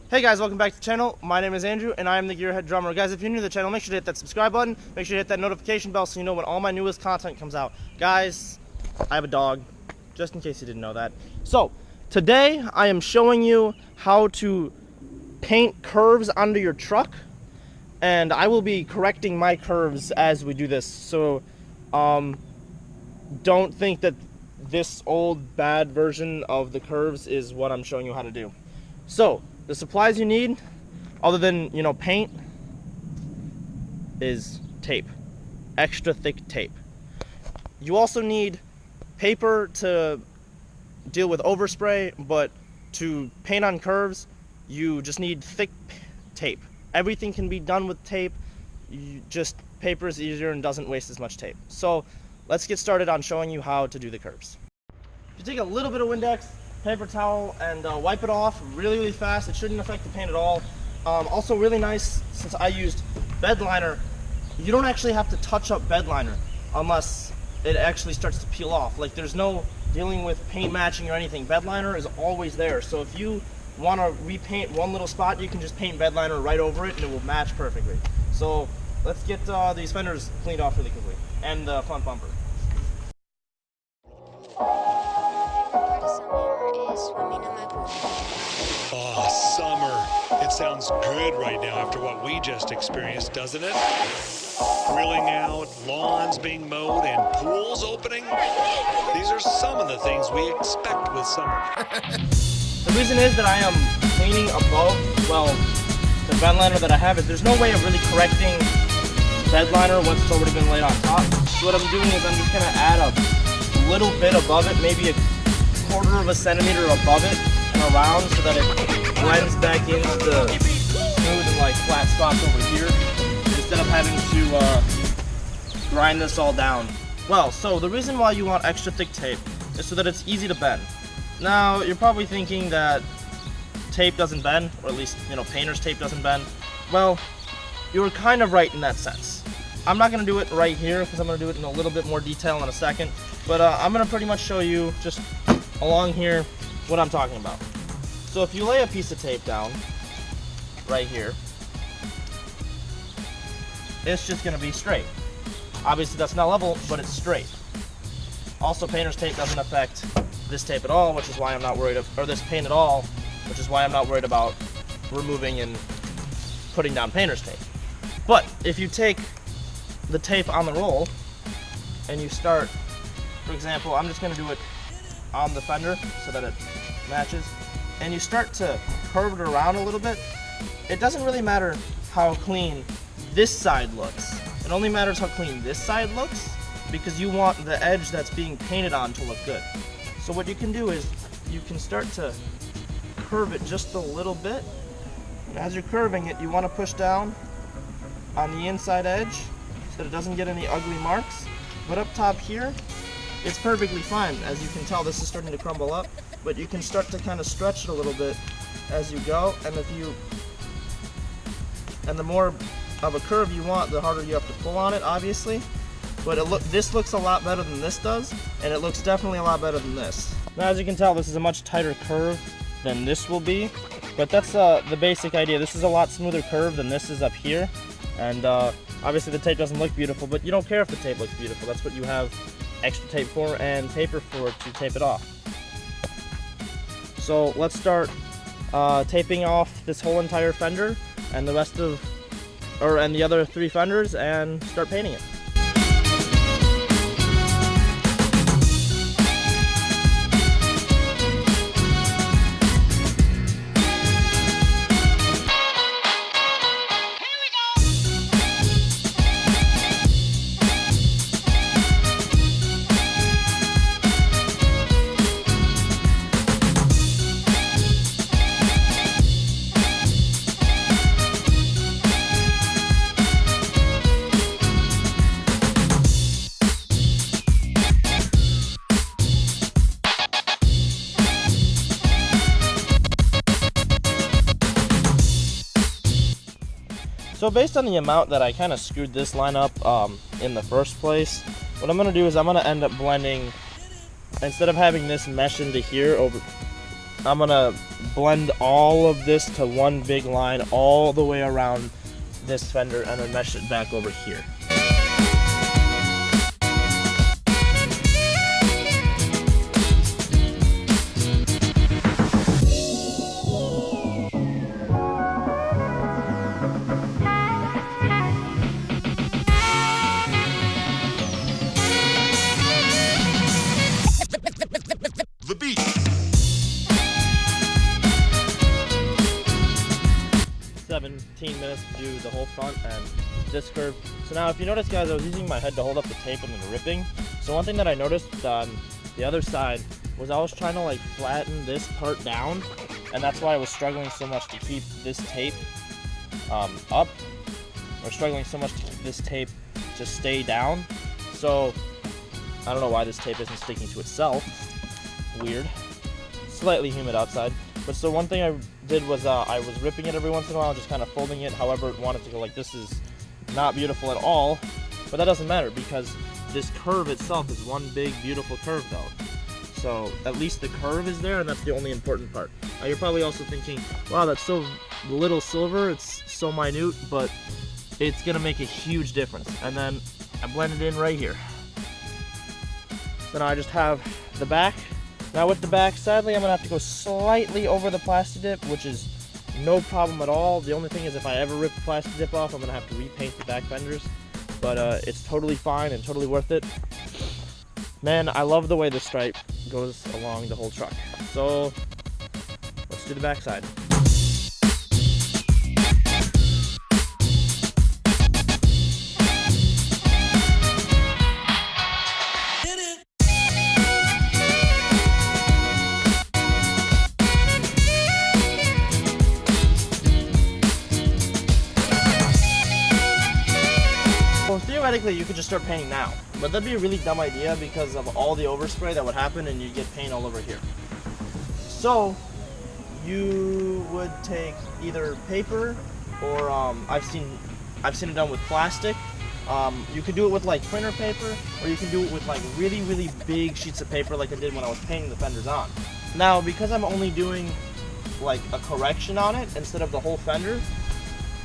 Hey guys, welcome back to the channel. My name is Andrew and I am the Gearhead Drummer. Guys, if you're new to the channel, make sure to hit that subscribe button. Make sure to hit that notification bell so you know when all my newest content comes out. Guys, I have a dog, just in case you didn't know that. So, today I am showing you how to paint curves onto your truck. And I will be correcting my curves as we do this. So, don't think that this old bad version of the curves is what I'm showing you how to do. So, the supplies you need, other than, paint, is tape. Extra thick tape. You also need paper to deal with overspray, but to paint on curves, you just need thick tape. Everything can be done with tape. Paper is easier and doesn't waste as much tape. So, let's get started on showing you how to do the curves. If you take a little bit of Windex, paper towel, and wipe it off really fast. It shouldn't affect the paint at all. Also really nice, since I used bed liner, you don't actually have to touch up bed liner unless it actually starts to peel off. Like, there's no dealing with paint matching or anything. Bed liner is always there, so if you want to repaint one little spot, you can just paint bed liner right over it and it will match perfectly. So let's get these fenders cleaned off really quickly, and the front bumper. Oh, summer. It sounds good right now after what we just experienced, doesn't it? Grilling out, lawns being mowed, and pools opening. These are some of the things we expect with summer. The reason is that I am cleaning above, the bed liner that I have is there's no way of really correcting bed liner once it's already been laid on top. So what I'm doing is I'm just going to add a little bit above it, maybe a quarter of a centimeter above it and around, so that it blends back into the smooth and flat spots over here, instead of having to grind this all down. Well, so the reason why you want extra thick tape is so that it's easy to bend. Now, you're probably thinking that tape doesn't bend, or at least, painter's tape doesn't bend. Well, you're kind of right in that sense. I'm not going to do it right here because I'm going to do it in a little bit more detail in a second, but I'm going to pretty much show you just along here what I'm talking about. So if you lay a piece of tape down right here, it's just going to be straight. Obviously that's not level, but it's straight. Also, painter's tape doesn't affect this tape at all, which is why I'm not worried or this paint at all, which is why I'm not worried about removing and putting down painter's tape. But if you take the tape on the roll and you start, for example, I'm just going to do it on the fender so that it matches, and you start to curve it around a little bit, it doesn't really matter how clean this side looks. It only matters how clean this side looks, because you want the edge that's being painted on to look good. So what you can do is you can start to curve it just a little bit, and as you're curving it, you want to push down on the inside edge so that it doesn't get any ugly marks. But up top here, it's perfectly fine. As you can tell, this is starting to crumble up, but you can start to kind of stretch it a little bit as you go, and the more of a curve you want, the harder you have to pull on it, obviously. But this looks a lot better than this does, and it looks definitely a lot better than this. Now, as you can tell, this is a much tighter curve than this will be, but that's the basic idea. This is a lot smoother curve than this is up here, and obviously the tape doesn't look beautiful, but you don't care if the tape looks beautiful. That's what you have extra tape for and paper for, to tape it off. So let's start taping off this whole entire fender and the other 3 fenders, and start painting it. So based on the amount that I kind of screwed this line up in the first place, what I'm going to do is I'm going to end up blending, instead of having this mesh into here, I'm going to blend all of this to one big line all the way around this fender and then mesh it back over here. The beat. 17 minutes to do the whole front and this curve. So now if you notice, guys, I was using my head to hold up the tape and then ripping. So one thing that I noticed on the other side was I was trying to like flatten this part down, and that's why I was struggling so much to keep this tape up, or struggling so much to keep this tape to stay down. So I don't know why this tape isn't sticking to itself. Weird. Slightly humid outside. But so one thing I did was I was ripping it every once in a while, just kind of folding it however it wanted to go. Like, this is not beautiful at all, but that doesn't matter because this curve itself is one big beautiful curve though. So at least the curve is there, and that's the only important part. Now you're probably also thinking, wow, that's so little silver, it's so minute, but it's gonna make a huge difference. And then I blend it in right here. So now I just have the back. Now with the back, sadly, I'm gonna have to go slightly over the plastic dip, which is no problem at all. The only thing is, if I ever rip the plastic dip off, I'm gonna have to repaint the back fenders. But it's totally fine and totally worth it. Man, I love the way the stripe goes along the whole truck. So let's do the back side. Well, theoretically, you could just start painting now, but that'd be a really dumb idea because of all the overspray that would happen, and you'd get paint all over here. So you would take either paper, or I've seen it done with plastic. You could do it with like printer paper, or you can do it with like really big sheets of paper, like I did when I was painting the fenders on. Now, because I'm only doing like a correction on it instead of the whole fender,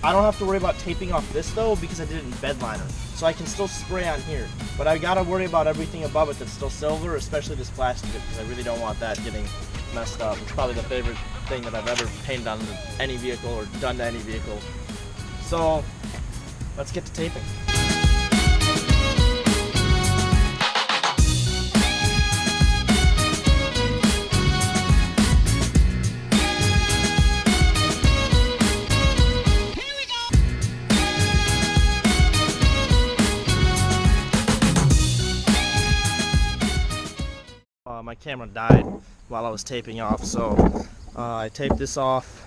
I don't have to worry about taping off this though, because I did it in bed liner. So I can still spray on here, but I gotta worry about everything above it that's still silver, especially this plastic, because I really don't want that getting messed up. It's probably the favorite thing that I've ever painted on any vehicle or done to any vehicle. So let's get to taping. My camera died while I was taping off, so I taped this off,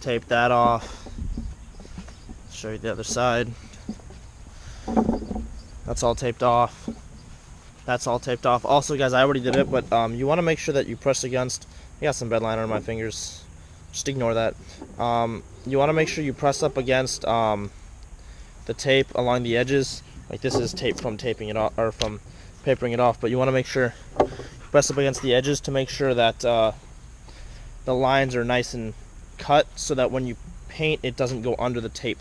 taped that off, show you the other side. That's all taped off. That's all taped off. Also, guys, I already did it, but you want to make sure that you press against, I got some bed liner on my fingers, just ignore that. You want to make sure you press up against the tape along the edges. Like, this is tape from taping it off, or from papering it off, but you want to make sure press up against the edges to make sure that the lines are nice and cut, so that when you paint, it doesn't go under the tape.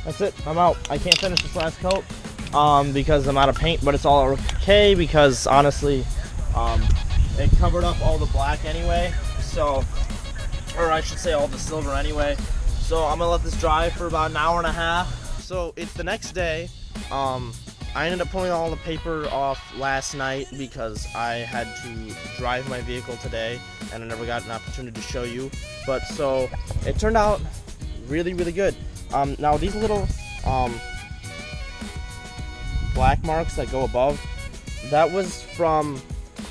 That's it, I'm out. I can't finish this last coat because I'm out of paint, but it's all okay because honestly, it covered up all the black anyway, so, or I should say all the silver anyway. So I'm gonna let this dry for about an hour and a half. So it's the next day. I ended up pulling all the paper off last night because I had to drive my vehicle today and I never got an opportunity to show you. But so it turned out really good. Now these little black marks that go above, that was from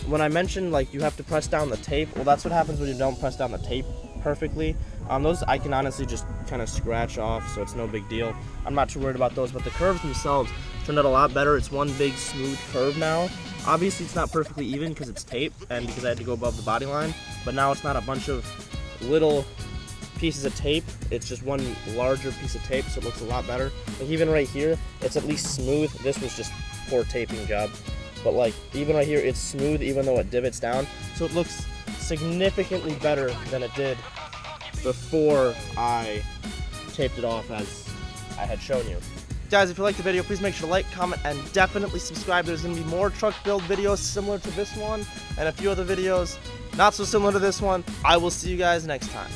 when I mentioned like you have to press down the tape. Well, that's what happens when you don't press down the tape perfectly. Those I can honestly just kind of scratch off, so it's no big deal. I'm not too worried about those, but the curves themselves, Turned out a lot better. It's one big smooth curve now. Obviously it's not perfectly even because it's tape and because I had to go above the body line, but now it's not a bunch of little pieces of tape. It's just one larger piece of tape, so it looks a lot better. Like even right here, it's at least smooth. This was just poor taping job. But like even right here, it's smooth even though it divots down. So it looks significantly better than it did before I taped it off as I had shown you. Guys, if you liked the video, please make sure to like, comment, and definitely subscribe. There's going to be more truck build videos similar to this one and a few other videos not so similar to this one. I will see you guys next time.